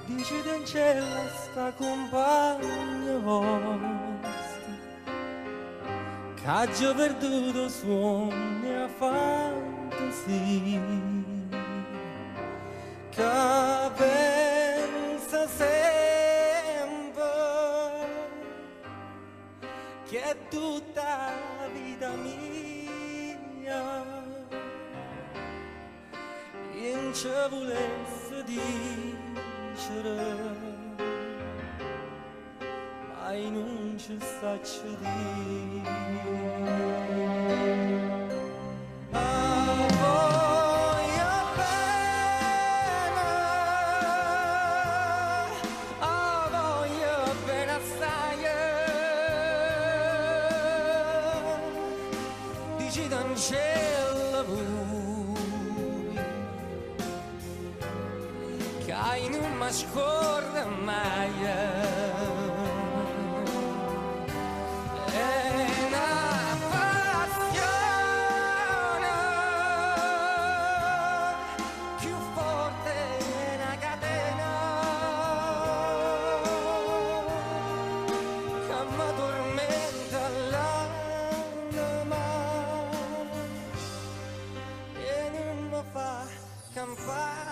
dici in cielo sta compagna vostra, che ha già perduto sogni e fantasia, che pensa sempre che è tutta la vita mia, in ci volesse dicere, ma non ci saccio dire. Che non mi scorda mai, è una passione più forte di una catena che mi tormenta l'anima e non mi fa campare.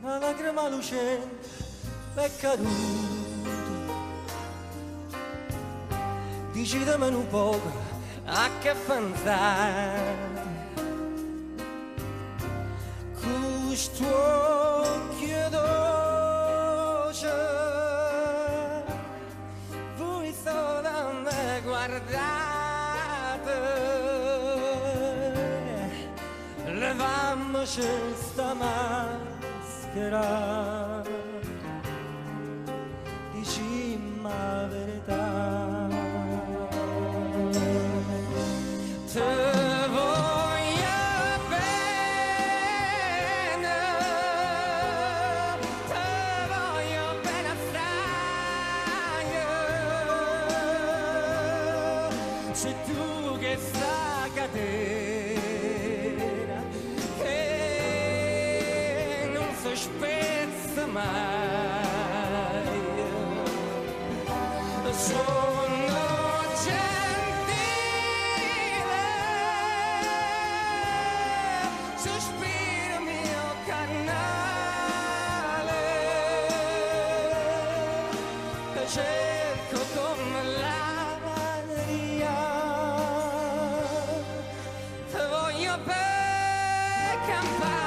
Una lacrima lucente è caduta, decidami un poco a che pensare. Questo occhio dolce, voi solo a me guardate, levammoci sta mano. Dicimmi la verità, te voglio bene assai, se tu che sai catena spezza mai, sono gentile, sospiro mio canale, cerco come l'aria, te voglio per campare.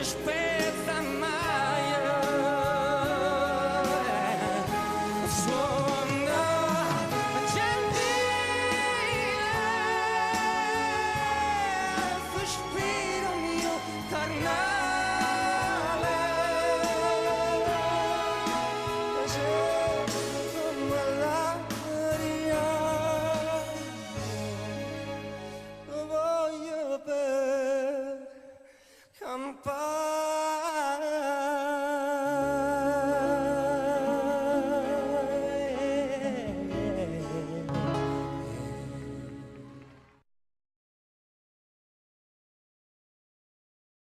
Spezza mai, sono gentile, sospiro mio carnale, cerco come l'aria, lo voglio per campare.